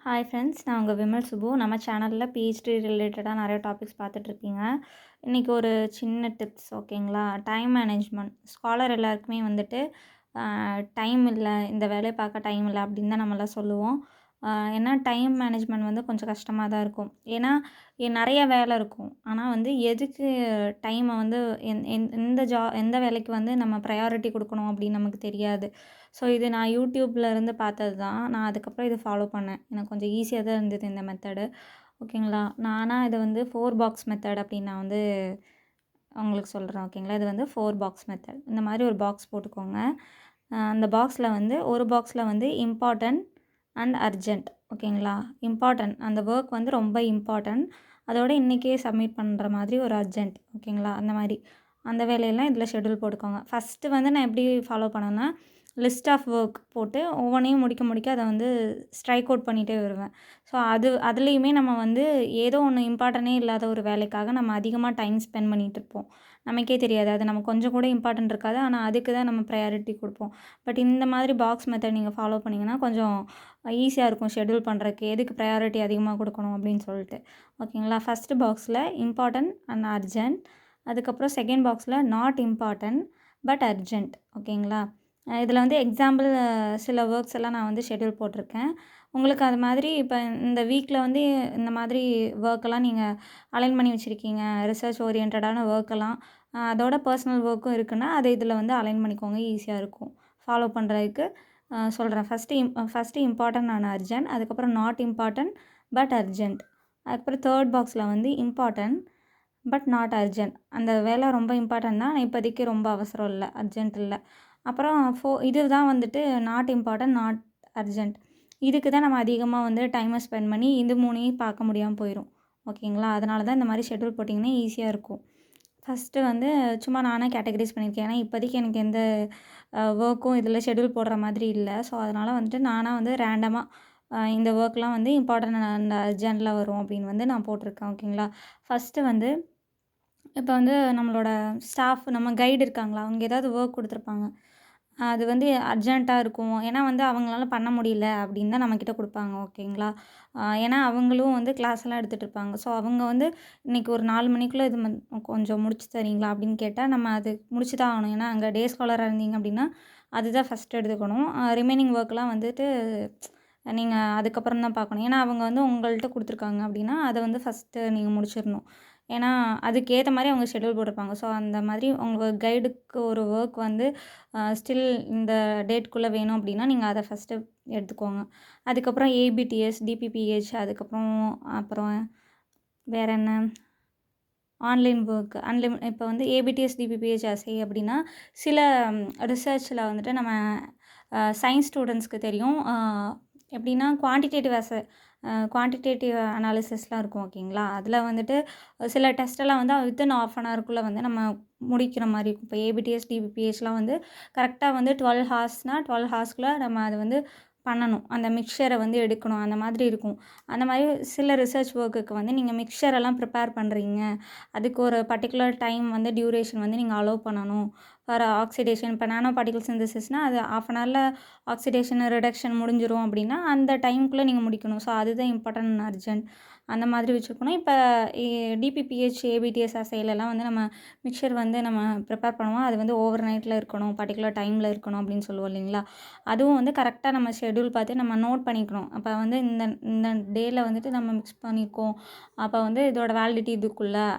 Hi friends, நான் உங்கள் விமல் சுப்பு. நம்ம சேனலில் பிஹெச்டி ரிலேட்டடாக நிறைய டாபிக்ஸ் பார்த்துட்ருக்கீங்க. இன்றைக்கி ஒரு சின்ன டிப்ஸ் ஓகேங்களா? Time management. ஸ்காலர் எல்லாருக்குமே வந்துட்டு டைம் இல்லை, இந்த வேலையை பார்க்க டைம் இல்லை அப்படின்னு தான் நம்மளாம் சொல்லுவோம். ஏன்னா டைம் மேனேஜ்மெண்ட் வந்து கொஞ்சம் கஷ்டமாக தான் இருக்கும். ஏன்னா நிறைய வேலை இருக்கும். ஆனால் வந்து எதுக்கு டைமை வந்து எந்த வேலைக்கு வந்து நம்ம ப்ரையாரிட்டி கொடுக்கணும் அப்படின்னு நமக்கு தெரியாது. ஸோ இது நான் யூடியூப்ல இருந்து பார்த்தது தான். நான் அதுக்கப்புறம் இதை ஃபாலோ பண்ணேன். எனக்கு கொஞ்சம் ஈஸியாக தான் இருந்தது இந்த மெத்தடு. ஓகேங்களா? நானா இதை வந்து 4 பாக்ஸ் மெத்தட் அப்படின்னு நான் வந்து உங்களுக்கு சொல்கிறேன். ஓகேங்களா? இது வந்து 4 பாக்ஸ் மெத்தட். இந்த மாதிரி ஒரு பாக்ஸ் போட்டுக்கோங்க. அந்த பாக்ஸில் வந்து ஒரு பாக்ஸில் வந்து இம்பார்ட்டன்ட் அண்ட் அர்ஜென்ட். ஓகேங்களா? இம்பார்ட்டன்ட் அந்த ஒர்க் வந்து ரொம்ப இம்பார்ட்டன்ட். அதோட இன்றைக்கே சப்மிட் பண்ணுற மாதிரி ஒரு அர்ஜென்ட். ஓகேங்களா? அந்த மாதிரி அந்த வேலையெல்லாம் இதில் ஷெட்யூல் போட்டுக்கோங்க. ஃபஸ்ட்டு வந்து நான் எப்படி ஃபாலோ பண்ணேன்னா, லிஸ்ட் ஆஃப் ஒர்க் போட்டு ஒவ்வொன்றையும் முடிக்க அதை வந்து ஸ்ட்ரைக் அவுட் பண்ணிகிட்டே வருவேன். ஸோ அதுலேயுமே நம்ம வந்து ஏதோ ஒன்று இம்பார்ட்டனே இல்லாத ஒரு வேலைக்காக நம்ம அதிகமாக டைம் ஸ்பெண்ட் பண்ணிகிட்ருப்போம். நமக்கே தெரியாது. அது நம்ம கொஞ்சம் கூட இம்பார்ட்டன்ட் இருக்காது. ஆனால் அதுக்கு தான் நம்ம ப்ரையாரிட்டி கொடுப்போம். பட் இந்த மாதிரி பாக்ஸ் மெத்தட் நீங்கள் ஃபாலோ பண்ணிங்கன்னா கொஞ்சம் ஈஸியாக இருக்கும் ஷெட்யூல் பண்ணுறதுக்கு. எதுக்கு ப்ரையாரிட்டி அதிகமாக கொடுக்கணும் அப்படின்னு சொல்லிட்டு. ஓகேங்களா? ஃபஸ்ட்டு பாக்ஸில் இம்பார்ட்டன்ட் அண்ட் அர்ஜென்ட். அதுக்கப்புறம் செகண்ட் பாக்ஸில் நாட் இம்பார்ட்டன்ட் பட் அர்ஜென்ட். ஓகேங்களா? இதில் வந்து எக்ஸாம்பிள் சில ஒர்க்ஸ் எல்லாம் நான் வந்து ஷெட்யூல் போட்டிருக்கேன். உங்களுக்கு அது மாதிரி இப்போ இந்த வீக்கில் வந்து இந்த மாதிரி ஒர்க்கெல்லாம் நீங்கள் அலைன் பண்ணி வச்சுருக்கீங்க. ரிசர்ச் ஓரியன்டடான ஒர்க்கெல்லாம் அதோட பர்சனல் ஒர்க்கும் இருக்குன்னா, அதை இதில் வந்து அலைன் பண்ணிக்கோங்க. ஈஸியாக இருக்கும் ஃபாலோ பண்ணுறதுக்கு. சொல்கிறேன். First important and urgent. அதுக்கப்புறம் நாட் இம்பார்ட்டன்ட் பட் அர்ஜென்ட். அதுக்கப்புறம் தேர்ட் பாக்ஸில் வந்து இம்பார்ட்டன்ட் பட் நாட் அர்ஜென்ட். அந்த வேலை ரொம்ப இம்பார்ட்டன்ட் தான். ஆனால் இப்போதைக்கு ரொம்ப அவசரம் இல்லை, அர்ஜென்ட் இல்லை. அப்புறம் இது தான் வந்துட்டு நாட் இம்பார்ட்டன்ட், நாட் அர்ஜென்ட். இதுக்கு தான் நம்ம அதிகமாக வந்து டைமை ஸ்பெண்ட் பண்ணி இது 3யும் பார்க்க முடியாமல் போயிடும். ஓகேங்களா? அதனால தான் இந்த மாதிரி ஷெட்யூல் போட்டிங்கன்னா ஈஸியாக இருக்கும். ஃபஸ்ட்டு வந்து சும்மா நானே கேட்டகரைஸ் பண்ணியிருக்கேன். ஏன்னா இப்போதைக்கு எனக்கு எந்த ஒர்க்கும் இதில் ஷெட்யூல் போடுற மாதிரி இல்லை. ஸோ அதனால் வந்துட்டு நானாக வந்து ரேண்டமாக இந்த ஒர்க்லாம் வந்து இம்பார்ட்டன்ட் அண்ட் அர்ஜென்ட்டில் வரும் அப்படின்னு வந்து நான் போட்டிருக்கேன். ஓகேங்களா? ஃபஸ்ட்டு வந்து இப்போ வந்து நம்மளோட ஸ்டாஃப் நம்ம கைடு இருக்காங்களா, அவங்க ஏதாவது ஒர்க் கொடுத்துருப்பாங்க. அது வந்து அர்ஜென்ட்டாக இருக்கும். ஏன்னா வந்து அவங்களால பண்ண முடியல அப்படின்னு தான் நம்மக்கிட்ட கொடுப்பாங்க. ஓகேங்களா? ஏன்னா அவங்களும் வந்து கிளாஸ்லாம் எடுத்துகிட்டு இருப்பாங்க. ஸோ அவங்க வந்து இன்றைக்கி ஒரு 4 மணிக்குள்ளே இது கொஞ்சம் முடிச்சு தரீங்களா அப்படின்னு கேட்டால் நம்ம அது முடிச்சு தான் ஆகணும். ஏன்னா அங்கே டே ஸ்காலராக இருந்தீங்க அப்படின்னா அதுதான் ஃபஸ்ட்டு எடுத்துக்கணும். ரிமைனிங் ஒர்க்லாம் வந்துட்டு நீங்கள் அதுக்கப்புறம் தான் பார்க்கணும். ஏன்னா அவங்க வந்து உங்கள்கிட்ட கொடுத்துருக்காங்க அப்படின்னா அதை வந்து ஃபஸ்ட்டு நீங்கள் முடிச்சிடணும். ஏன்னா அதுக்கேற்ற மாதிரி அவங்க ஷெட்யூல் போட்டிருப்பாங்க. ஸோ அந்த மாதிரி உங்கள் கைடுக்கு ஒரு ஒர்க் வந்து ஸ்டில் இந்த டேட்குள்ளே வேணும் அப்படின்னா நீங்கள் அதை ஃபஸ்ட்டு எடுத்துக்கோங்க. அதுக்கப்புறம் ஏபிடிஎஸ், டிபிபிஹெச், அப்புறம் வேறு என்ன, ஆன்லைன் ஒர்க் இப்போ வந்து ஏபிடிஎஸ், டிபிபிஹெச் அசை அப்படின்னா சில ரிசர்ச்சில் வந்துட்டு நம்ம சயின்ஸ் ஸ்டூடெண்ட்ஸ்க்கு தெரியும். எப்படின்னா குவான்டிடேட்டிவ் அனாலிசிஸ்லாம் இருக்கும். ஓகேங்களா? அதில் வந்துட்டு சில டெஸ்ட்டெல்லாம் வந்து வித்தின் ½ அன் ஹவருக்குள்ளே வந்து நம்ம முடிக்கிற மாதிரி இருக்கும். இப்போ ஏபிடிஎஸ், டிபிபிஹெச்லாம் வந்து கரெக்டாக வந்து 12 ஹார்ஸ்னால் 12 ஹார்ஸ்க்குள்ளே நம்ம அதை வந்து பண்ணணும். அந்த மிக்சரை வந்து எடுக்கணும். அந்த மாதிரி இருக்கும். அந்த மாதிரி சில ரிசர்ச் ஒர்க்குக்கு வந்து நீங்கள் மிக்சரெல்லாம் ப்ரிப்பேர் பண்ணுறீங்க. அதுக்கு ஒரு பர்ட்டிகுலர் டைம் வந்து டியூரேஷன் வந்து நீங்கள் அலோவ் பண்ணணும். ஃபார் ஆக்சிடேஷன் இப்போ நானோ பார்ட்டிகல் சிந்தசிஸ்னால் அது ½ அன் ஹவரில் ஆக்சிடேஷன் ரிடக்ஷன் முடிஞ்சிரும் அப்படின்னா அந்த டைமுக்குள்ளே நீங்கள் முடிக்கணும். ஸோ அதுதான் இம்பார்ட்டன்ட் அண்ட் அர்ஜென்ட். அந்த மாதிரி வச்சுருக்கணும். இப்போ டிபிபிஹெச், ஏபிடிஎஸ் அசைலெல்லாம் வந்து நம்ம மிக்சர் வந்து நம்ம ப்ரிப்பேர் பண்ணுவோம். அது வந்து ஓவர் நைட்டில் இருக்கணும், பர்ட்டிகுலர் டைமில் இருக்கணும் அப்படின்னு சொல்லுவோம் இல்லைங்களா? அதுவும் வந்து கரெக்டாக நம்ம ஷெட்யூல் பார்த்து நம்ம நோட் பண்ணிக்கணும். அப்போ வந்து இந்த இந்த டேயில் வந்துட்டு நம்ம மிக்ஸ் பண்ணியிருக்கோம். அப்போ வந்து இதோட வேலிடிட்டி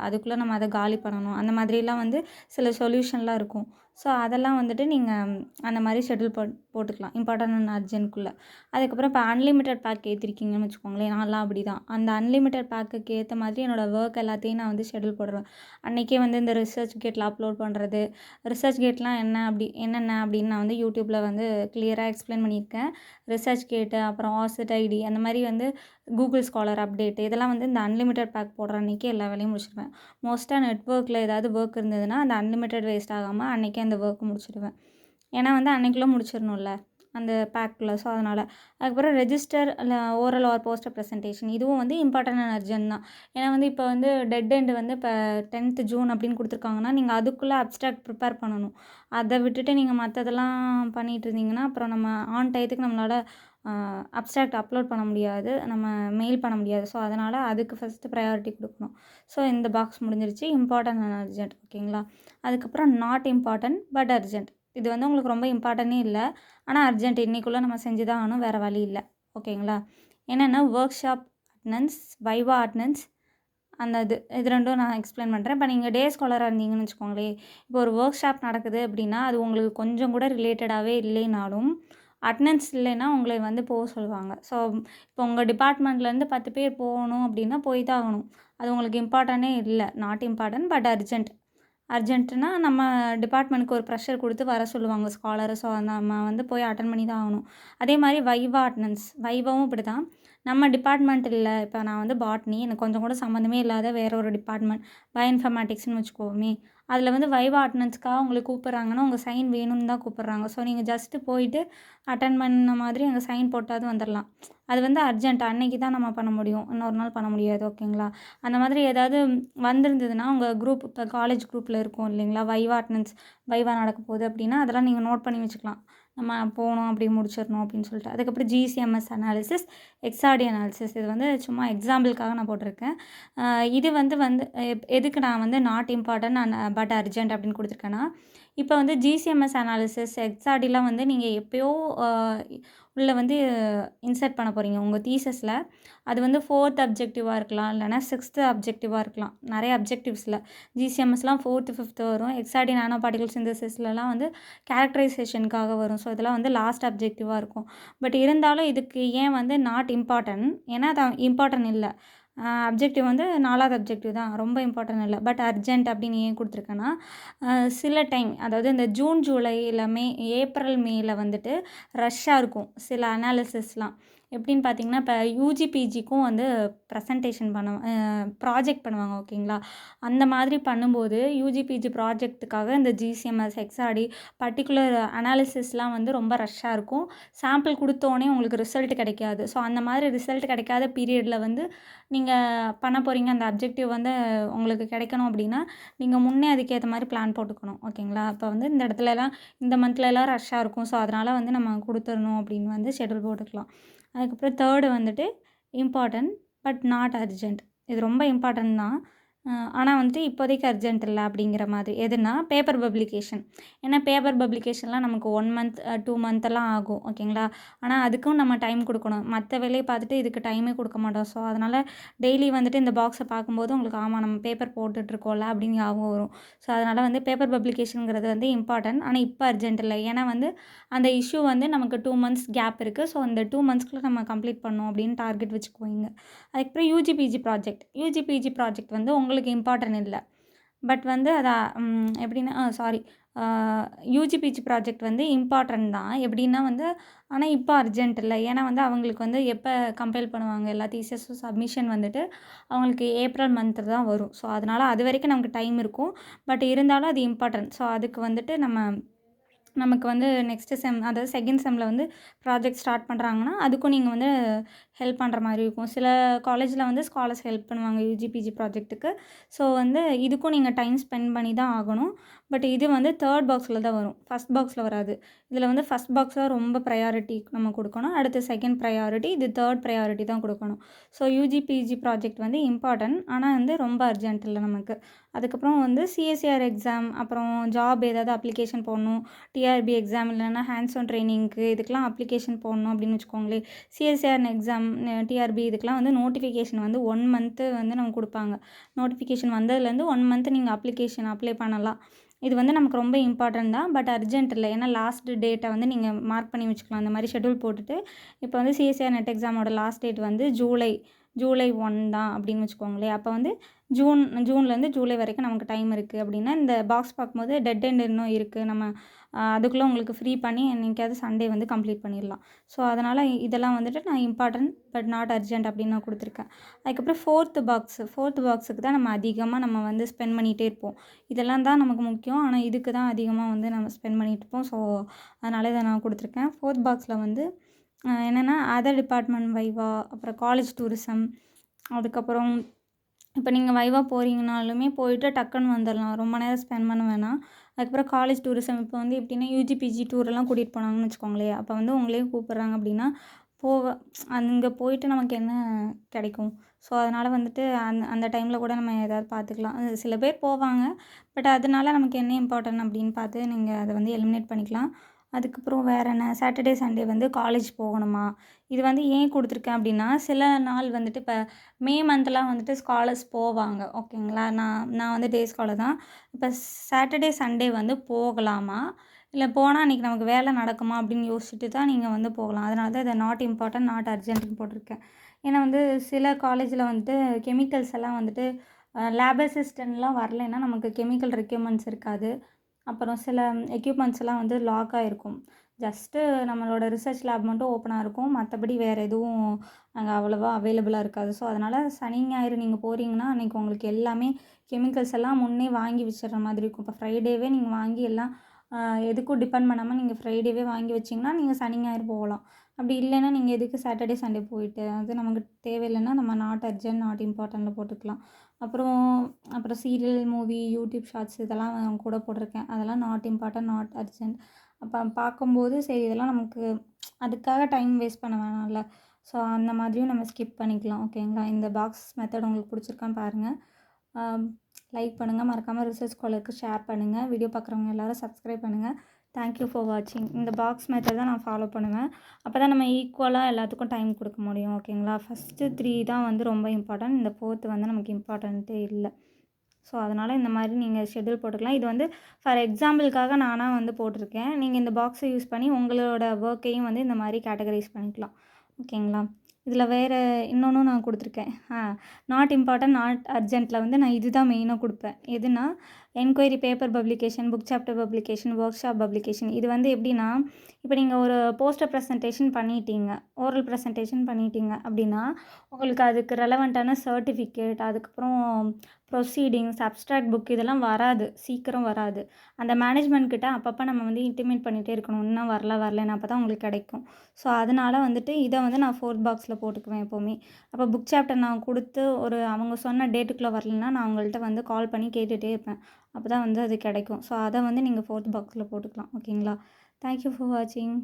அதுக்குள்ளே நம்ம அதை காலி பண்ணணும். அந்த மாதிரிலாம் வந்து சில சொல்யூஷன்லாம் இருக்கும். ஸோ அதெல்லாம் வந்துட்டு நீங்கள் அந்த மாதிரி ஷெட்யூல் போட்டுக்கலாம் இம்பார்ட்டன்ட் அண்ட் அர்ஜென்ட்குள்ளே. அதுக்கப்புறம் இப்போ அன்லிமிட்டட் பேக் ஏற்றிருக்கீங்கன்னு வச்சுக்கோங்களேன். நான்லாம் அப்படி தான். அந்த அன்லிமிட்டட் பேக்குக்கு ஏற்ற மாதிரி என்னோடய ஒர்க் எல்லாத்தையும் நான் வந்து ஷெட்யூல் போடுவேன். அன்றைக்கே வந்து இந்த ரிசர்ச் கேட்டில் அப்லோட் பண்ணுறது, ரிசர்ச் கேட்லாம் என்னென்ன அப்படின்னு நான் வந்து யூடியூப்பில் வந்து கிளியராக எக்ஸ்பிளைன் பண்ணியிருக்கேன். ரிசர்ச் கேட்டு, அப்புறம் ஆசிட் ஐடி, அந்த மாதிரி வந்து கூகுள் ஸ்காலர் அப்டேட்டு, இதெல்லாம் வந்து இந்த அன்லிமிட்டட் பேக் போடுற அன்றைக்கி எல்லா வேலையும் முடிச்சிடுவேன். மோஸ்ட்டாக நெட்வொர்க்கில் ஏதாவது ஒர்க் இருந்ததுன்னா அந்த அன்லிமிட்டட் வேஸ்ட் ஆகாமல் அன்றைக்கே அந்த ஒர்க் முடிச்சிடுவேன். ஏன்னா வந்து அன்றைக்குள்ளே முடிச்சிடணும்ல அந்த பேக்கில். ஸோ அதனால் அதுக்கப்புறம் ரெஜிஸ்டர் இல்லை ஓரல் ஆர் போஸ்டர் ப்ரெசன்டேஷன், இதுவும் வந்து இம்பார்ட்டன்ட் அண்ட் அர்ஜென்ட் தான். ஏன்னா வந்து இப்போ வந்து டெட் எண்டு வந்து இப்போ 10th ஜூன் அப்படின்னு கொடுத்துருக்காங்கன்னா நீங்கள் அதுக்குள்ளே அப்ஸ்ட்ராக்ட் ப்ரிப்பேர் பண்ணணும். அதை விட்டுட்டு நீங்கள் மற்றதெல்லாம் பண்ணிகிட்டு இருந்தீங்கன்னா அப்புறம் நம்ம ஆன் டயத்துக்கு நம்மளால் அப்ஸ்ட்ராக்ட் அப்லோட் பண்ண முடியாது, நம்ம மெயில் பண்ண முடியாது. ஸோ அதனால் அதுக்கு ஃபஸ்ட்டு ப்ரையாரிட்டி கொடுக்கணும். ஸோ இந்த பாக்ஸ் முடிஞ்சிருச்சு. இம்பார்ட்டன்ட் அண்ட் அர்ஜென்ட் ஓகேங்களா. அதுக்கப்புறம் நாட் இம்பார்ட்டன்ட் பட் அர்ஜென்ட். இது வந்து உங்களுக்கு ரொம்ப இம்பார்ட்டன்னே இல்லை, ஆனால் அர்ஜென்ட் இன்றைக்குள்ளே நம்ம செஞ்சு தான் ஆகணும், வேறு வழி இல்லை ஓகேங்களா. என்னென்னா ஒர்க் ஷாப் அட்டனன்ஸ், வைவா அட்டனன்ஸ், அந்த இது ரெண்டும் நான் எக்ஸ்பிளைன் பண்ணுறேன். இப்போ நீங்கள் டே ஸ்காலராக இருந்தீங்கன்னு வச்சுக்கோங்களேன், இப்போ ஒரு ஒர்க் ஷாப் நடக்குது அப்படின்னா அது உங்களுக்கு கொஞ்சம் கூட ரிலேட்டடாகவே இல்லைனாலும் அட்டனன்ஸ் இல்லைன்னா உங்களை வந்து போக சொல்லுவாங்க. ஸோ இப்போ உங்கள் டிபார்ட்மெண்ட்லேருந்து 10 பேர் போகணும் அப்படின்னா போய் தான் ஆகணும். அது உங்களுக்கு இம்பார்ட்டனே இல்லை, நாட் இம்பார்ட்டன்ட் பட் அர்ஜென்ட். அர்ஜென்ட்டுனா நம்ம டிபார்ட்மெண்ட்க்கு ஒரு ப்ரெஷர் கொடுத்து வர சொல்லுவாங்க ஸ்காலரை. ஸோ நம்ம வந்து போய் அட்டன் பண்ணி தான் ஆகணும். அதே மாதிரி வைவா அட்டனன்ஸ், வைவாவும் இப்படி தான். நம்ம டிபார்ட்மெண்ட் இல்லை, இப்போ நான் வந்து பாட்னி, எனக்கு கொஞ்சம் கூட சம்மந்தமே இல்லாத வேற ஒரு டிபார்ட்மெண்ட் பயோஇன்ஃபர்மேட்டிக்ஸ்னு வச்சுக்கோமே, அதில் வந்து வைவா அட்டனன்ஸ்க்காக உங்களை கூப்பிட்றாங்கன்னா உங்கள் சைன் வேணும்னு தான் கூப்பிட்றாங்க. ஸோ நீங்கள் ஜஸ்ட்டு போயிட்டு அட்டன் பண்ண மாதிரி அங்கே சைன் போட்டாவது வந்துடலாம். அது வந்து அர்ஜென்ட், அன்னைக்கு தான் நம்ம பண்ண முடியும், இன்னொரு நாள் பண்ண முடியாது ஓகேங்களா. அந்த மாதிரி ஏதாவது வந்திருந்ததுன்னா உங்கள் குரூப், இப்போ காலேஜ் குரூப்பில் இருக்கும் இல்லைங்களா, வைவா அட்டனன்ஸ், வைவா நடக்க போகுது அப்படின்னா அதெல்லாம் நீங்கள் நோட் பண்ணி வச்சுக்கலாம். நம்ம போகணும் அப்படி முடிச்சிடணும் அப்படின்னு சொல்லிட்டு. அதுக்கப்புறம் ஜிசிஎம்எஸ் அனாலிசிஸ், எக்ஸ்ஆர்டி அனாலிசிஸ், இது வந்து சும்மா எக்ஸாம்பிளுக்காக நான் போட்டிருக்கேன். இது வந்து எதுக்கு நான் வந்து நாட் இம்பார்ட்டன்ட் பட் அர்ஜென்ட் அப்படின்னு கொடுத்துருக்கேன்னா, இப்போ வந்து ஜிசிஎம்எஸ் அனாலிசிஸ், எக்ஸ்ஆர்டிலாம் வந்து நீங்கள் எப்போயோ உள்ளே வந்து இன்சர்ட் பண்ண போகிறீங்க உங்கள் தீசஸில். அது வந்து 4th அப்ஜெக்டிவாக இருக்கலாம், இல்லைனா 6th அப்ஜெக்டிவாக இருக்கலாம். நிறைய அப்ஜெக்டிவ்ஸில் ஜிசிஎம்எஸ்லாம் 4th 5th வரும். எக்ஸ்ஆர்டி நானோ பார்ட்டிகல் சிந்தசிஸ்லலாம் வந்து கேரக்டரைசேஷனுக்காக வரும். ஸோ இதெல்லாம் வந்து லாஸ்ட் அப்ஜெக்டிவாக இருக்கும். பட் இருந்தாலும் இதுக்கு ஏன் வந்து நாட் இம்பார்ட்டன்ட், ஏன்னா அது இம்பார்ட்டன்ட் இல்லை. அப்ஜெக்டிவ் வந்து 4வது அப்ஜெக்டிவ் தான், ரொம்ப இம்பார்ட்டன்ட் இல்லை. பட் அர்ஜென்ட் அப்படின்னு ஏன் கொடுத்துருக்கேன்னா, சில டைம் அதாவது இந்த ஜூன், ஜூலை இல்லை ஏப்ரல், மேல வந்துட்டு ரஷ்ஷாக இருக்கும் சில அனாலிசிஸ்லாம். எப்படின்னு பார்த்தீங்கன்னா, இப்போ யூஜி பிஜிக்கும் வந்து ப்ரெசன்டேஷன் ப்ராஜெக்ட் பண்ணுவாங்க ஓகேங்களா. அந்த மாதிரி பண்ணும்போது யூஜி பிஜி ப்ராஜெக்ட்டுக்காக இந்த ஜிசிஎம்எஸ், எக்ஸ்ஆர்டி பர்டிகுலர் அனாலிசிஸ்லாம் வந்து ரொம்ப ரஷ்ஷாக இருக்கும். சாம்பிள் கொடுத்தோடனே உங்களுக்கு ரிசல்ட் கிடைக்காது. ஸோ அந்த மாதிரி ரிசல்ட் கிடைக்காத பீரியடில் வந்து நீங்கள் பண்ண போகிறீங்க, அந்த அப்ஜெக்டிவ் வந்து உங்களுக்கு கிடைக்கணும் அப்படின்னா நீங்கள் முன்னே அதுக்கேற்ற மாதிரி பிளான் போட்டுக்கணும் ஓகேங்களா. இப்போ வந்து இந்த இடத்துலலாம் இந்த மந்த்லலாம் ரஷ்ஷாக இருக்கும். ஸோ அதனால் வந்து நம்ம கொடுத்துடணும் அப்படின்னு வந்து ஷெட்யூல் போட்டுக்கலாம். அதுக்கப்புறம் தேர்டு வந்துட்டு இம்பார்ட்டன்ட் பட் நாட் அர்ஜென்ட். இது ரொம்ப இம்பார்ட்டன்ட் தான், ஆனால் வந்துட்டு இப்போதைக்கு அர்ஜென்ட் இல்லை அப்படிங்கிற மாதிரி. எதுனா பேப்பர் பப்ளிகேஷன். ஏன்னா பேப்பர் பப்ளிகேஷன்லாம் நமக்கு 1 மந்த் 2 மந்த்தெல்லாம் ஆகும் ஓகேங்களா. ஆனால் அதுக்கும் நம்ம டைம் கொடுக்கணும். மற்ற வேலையை பார்த்துட்டு இதுக்கு டைமே கொடுக்க மாட்டோம். ஸோ அதனால் டெய்லி வந்துட்டு இந்த பாக்ஸை பார்க்கும்போது உங்களுக்கு ஆமாம் நம்ம பேப்பர் போட்டுட்ருக்கோம்ல அப்படின்னு ஞாபகம் வரும். ஸோ அதனால் வந்து பேப்பர் பப்ளிகேஷனுங்கிறது வந்து இம்பார்ட்டன்ட், ஆனால் இப்போ அர்ஜென்ட் இல்லை. ஏன்னா வந்து அந்த இஷ்யூ வந்து நமக்கு 2 மந்த்ஸ் கேப் இருக்குது. ஸோ அந்த 2 மந்த்ஸ்க்குள்ளே நம்ம கம்ப்ளீட் பண்ணணும் அப்படின்னு டார்கெட் வச்சுக்குவோங்க. அதுக்கப்புறம் யூஜிபிஜி ப்ராஜெக்ட். யூஜிபிஜி ப்ராஜெக்ட் வந்து உங்களுக்கு இம்பார்ட்டன்ட் இல்லை, பட் வந்து அதை எப்படின்னா யூஜிபிஜி ப்ராஜெக்ட் வந்து இம்பார்ட்டன்ட் தான். எப்படின்னா வந்து ஆனால் இப்போ அர்ஜென்ட் இல்லை. ஏன்னா வந்து அவங்களுக்கு வந்து எப்போ கம்பைல் பண்ணுவாங்க எல்லா தீசஸும் சப்மிஷன் வந்துட்டு அவங்களுக்கு ஏப்ரல் மந்த்து தான் வரும். ஸோ அதனால் அது வரைக்கும் நமக்கு டைம் இருக்கும். பட் இருந்தாலும் அது இம்பார்ட்டன்ட். ஸோ அதுக்கு வந்துட்டு நமக்கு வந்து நெக்ஸ்ட்டு செம், அதாவது செகண்ட் செம்மில் வந்து ப்ராஜெக்ட் ஸ்டார்ட் பண்ணுறாங்கன்னா அதுக்கும் நீங்கள் வந்து ஹெல்ப் பண்ணுற மாதிரி இருக்கும். சில காலேஜில் வந்து ஸ்காலர்ஸ் ஹெல்ப் பண்ணுவாங்க யூஜிபிஜி ப்ராஜெக்ட்டுக்கு. ஸோ வந்து இதுக்கும் நீங்கள் டைம் ஸ்பெண்ட் பண்ணி தான் ஆகணும். பட் இது வந்து தேர்ட் பாக்ஸில் தான் வரும், ஃபஸ்ட் பாக்ஸில் வராது. இதில் வந்து ஃபஸ்ட் பாக்ஸில் ரொம்ப ப்ரையாரிட்டி நம்ம கொடுக்கணும், அடுத்து செகண்ட் ப்ரையாரிட்டி, இது தேர்ட் ப்ரையாரிட்டி தான் கொடுக்கணும். ஸோ யூஜிபிஜி ப்ராஜெக்ட் வந்து இம்பார்ட்டன்ட், ஆனால் வந்து ரொம்ப அர்ஜென்ட் இல்லை நமக்கு. அதுக்கப்புறம் வந்து சிஎஸ்சிஆர் எக்ஸாம், அப்புறம் ஜாப் ஏதாவது அப்ளிகேஷன் போடணும், டிஆர்பி எக்ஸாம் இல்லைனா ஹேண்ட்ஸ் ஆன் ட்ரைனிங்க்கு இதுக்கெலாம் அப்ளிகேஷன் போடணும் அப்படின்னு வச்சுக்கோங்களேன். சிஎஸ்சிஆர் எக்ஸாம், டிஆர்பி இதுக்கெலாம் வந்து நோட்டிஃபிகேஷன் வந்து 1 மந்த்து வந்து நமக்கு கொடுப்பாங்க. நோட்டிஃபிகேஷன் வந்ததுலேருந்து 1 மந்த்து நீங்கள் அப்ளிகேஷன் அப்ளை பண்ணலாம். இது வந்து நமக்கு ரொம்ப இம்பார்ட்டன்ட் தான், பட் அர்ஜென்ட் இல்லை. ஏன்னா லாஸ்ட் டேட்டை வந்து நீங்கள் மார்க் பண்ணி வச்சுக்கலாம். அந்த மாதிரி ஷெட்யூல் போட்டுட்டு இப்போ வந்து சிஎஸ்சிஆர் நெட் எக்ஸாமோட லாஸ்ட் டேட் வந்து ஜூலை 1 தான் அப்படின்னு வச்சுக்கோங்களேன். அப்போ வந்து ஜூன்லேருந்து ஜூலை வரைக்கும் நமக்கு டைம் இருக்குது அப்படின்னா இந்த பாக்ஸ் பார்க்கும்போது டெட் எண்ட் இன்னும் இருக்குது. நம்ம அதுக்குள்ளே உங்களுக்கு ஃப்ரீ பண்ணி என்னைக்காவது சண்டே வந்து கம்ப்ளீட் பண்ணிடலாம். ஸோ அதனால் இதெல்லாம் வந்துட்டு நான் இம்பார்ட்டன்ட் பட் நாட் அர்ஜென்ட் அப்படின்னு நான் கொடுத்துருக்கேன். அதுக்கப்புறம் ஃபோர்த்து பாக்ஸுக்கு தான் நம்ம வந்து ஸ்பெண்ட் பண்ணிகிட்டே இருப்போம். இதெல்லாம் தான் நமக்கு முக்கியம், ஆனால் இதுக்கு தான் அதிகமாக வந்து நம்ம ஸ்பெண்ட் பண்ணிகிட்டு இருப்போம். ஸோ அதனால் இதை நான் கொடுத்துருக்கேன். ஃபோர்த் பாக்ஸில் வந்து என்னென்னா அதர் டிபார்ட்மெண்ட் வைவா, அப்புறம் காலேஜ் டூரிசம். அதுக்கப்புறம் இப்போ நீங்கள் வைவா போகிறீங்கனாலுமே போயிட்டு டக்குன்னு வந்துடலாம், ரொம்ப நேரம் ஸ்பெண்ட் பண்ண வேணாம். அதுக்கப்புறம் காலேஜ் டூரிசம் இப்போ வந்து எப்படின்னா யூஜிபிஜி டூரெல்லாம் கூட்டிகிட்டு போனாங்கன்னு வச்சுக்கோங்களேன். அப்போ வந்து உங்களையும் கூப்பிட்றாங்க அப்படின்னா போக அங்கே போயிட்டு நமக்கு என்ன கிடைக்கும்? ஸோ, அதனால் வந்துட்டு அந்த டைமில் கூட நம்ம ஏதாவது பார்த்துக்கலாம். சில பேர் போவாங்க. பட் அதனால நமக்கு என்ன இம்பார்ட்டன்ட் அப்படின்னு பார்த்து நீங்கள் அத வந்து எலிமினேட் பண்ணிக்கலாம். அதுக்கப்புறம் வேறு என்ன? சாட்டர்டே, சண்டே வந்து காலேஜ் போகணுமா? இது வந்து ஏன் குடுத்துருக்கேன் அப்படின்னா, சில நாள் வந்துட்டு இப்ப மே மந்த்லாம் வந்துட்டு ஸ்காலர்ஸ் போவாங்க. ஓகேங்களா? நான் வந்து டே ஸ்காலர் தான். இப்ப சாட்டர்டே, சண்டே வந்து போகலாமா? இல்ல போனா அன்னைக்கு நமக்கு வேலை நடக்குமா? அப்படின்னு யோசிச்சுட்டு தான் நீங்க வந்து போகலாம். அதனால தான் இத நாட் இம்பார்ட்டன்ட், நாட் அர்ஜென்ட்ன்னு போட்டிருக்கேன். ஏன்னா வந்து சில காலேஜில வந்துட்டு கெமிக்கல்ஸ் எல்லாம் வந்துட்டு லேப் அசிஸ்டன்ட்லாம் வரலைன்னா நமக்கு கெமிக்கல் ரெக்யூர்மெண்ட்ஸ் இருக்காது. அப்புறம் சில எக்யூப்மெண்ட்ஸ்லாம் வந்து லாக் ஆயிருக்கும். ஜஸ்ட்டு நம்மளோட ரிசர்ச் லேப் மட்டும் ஓப்பனா இருக்கும். மத்தபடி வேறு எதுவும் அங்க அவ்வளவா அவைலபிளா இருக்காது. ஸோ, அதனால சனி, ஞாயிறு நீங்க போறீங்கன்னா, அன்னைக்கு உங்களுக்கு எல்லாமே கெமிக்கல்ஸ் எல்லாம் முன்னே வாங்கி வச்சுர்ற மாதிரி இருக்கும். இப்போ ஃப்ரைடேவே நீங்க வாங்கி எல்லாம் எதுக்கும் டிபெண்ட் பண்ணாம நீங்க ஃப்ரைடேவே வாங்கி வச்சிங்கன்னா, நீங்க சனி, ஞாயிறு போகலாம். அப்படி இல்லைன்னா, நீங்க எதுக்கு சாட்டர்டே, சண்டே போயிட்டு, அது நமக்கு தேவையில்லைன்னா நம்ம நாட் அர்ஜென்ட், நாட் இம்பார்ட்டன்ட்ல போட்டுக்கலாம். அப்புறம் அப்புறம் சீரியல், மூவி, யூடியூப் ஷார்ட்ஸ் இதெல்லாம் நான் கூட போட்டிருக்கேன். அதெல்லாம் நாட் இம்பார்ட்டன்ட், நாட் அர்ஜென்ட். அப்போ பார்க்கும்போது சரி இதெல்லாம் நமக்கு அதுக்காக டைம் வேஸ்ட் பண்ண வேணாம்ல. ஸோ, அந்த மாதிரியும் நம்ம ஸ்கிப் பண்ணிக்கலாம். ஓகேங்களா? இந்த பாக்ஸ் மெத்தட் உங்களுக்கு பிடிச்சிருக்கான்னு பாருங்கள். லைக் பண்ணுங்கள். மறக்காமல் ரிசர்ச் ஸ்காலருக்கு ஷேர் பண்ணுங்கள். வீடியோ பார்க்குறவங்க எல்லோரும் சப்ஸ்கிரைப் பண்ணுங்கள். தேங்க் யூ ஃபார் வாட்சிங். இந்த பாக்ஸ் மெத்தட் தான் நான் ஃபாலோ பண்ணுவேன். அப்போ தான் நம்ம ஈக்குவலாக எல்லாத்துக்கும் டைம் கொடுக்க முடியும். ஓகேங்களா? ஃபஸ்ட்டு 3 தான் வந்து ரொம்ப இம்பார்ட்டன்ட். இந்த 4த் வந்து நமக்கு இம்பார்ட்டன்ட்டே இல்ல. ஸோ, அதனால் இந்த மாதிரி நீங்கள் ஷெட்யூல் போட்டுக்கலாம். இது வந்து ஃபார் எக்ஸாம்பிளுக்காக நானா வந்து போட்டிருக்கேன். நீங்கள் இந்த பாக்ஸை யூஸ் பண்ணி உங்களோட ஒர்க்கையும் வந்து இந்த மாதிரி கேட்டகரைஸ் பண்ணிக்கலாம். ஓகேங்களா? இதில் வேறு இன்னொன்னும் நான் கொடுத்துருக்கேன். நாட் இம்பார்ட்டன்ட், நாட் அர்ஜென்ட்டில் வந்து நான் இதுதான் மெயினாக கொடுப்பேன். எதுனா enquiry, paper publication, book chapter publication, work shop publication. இது வந்து எப்படின்னா, இப்போ நீங்கள் ஒரு போஸ்டர் ப்ரெசன்டேஷன் பண்ணிட்டீங்க, ஓரல் ப்ரெசன்டேஷன் பண்ணிட்டீங்க அப்படின்னா, உங்களுக்கு அதுக்கு ரெலவெண்ட்டான சர்டிஃபிகேட், அதுக்கப்புறம் ப்ரொசீடிங்ஸ், அப்ஸ்ட்ராக்ட் புக் இதெல்லாம் வராது. சீக்கிரம் வராது. அந்த மேனேஜ்மெண்ட் கிட்ட அப்பப்போ நம்ம வந்து இன்டிமேட் பண்ணிகிட்டே இருக்கணும். இன்னும் வரலன்னு அப்போ தான் உங்களுக்கு கிடைக்கும். ஸோ, அதனால் வந்துட்டு இதை வந்து நான் 4த் பாக்ஸில் போட்டுக்குவேன் எப்போவுமே. அப்போ புக் சாப்டர் நான் கொடுத்து அவங்க சொன்ன டேட்டுக்குள்ளே வரலன்னா, நான் அவங்கள்ட்ட வந்து கால் பண்ணி கேட்டுகிட்டே இருப்பேன். அப்போ தான் வந்து அது கிடைக்கும். ஸோ, அதை வந்து நீங்கள் 4த் பாக்ஸில் போட்டுக்கலாம். ஓகேங்களா? தேங்க் யூ ஃபார் வாட்சிங்.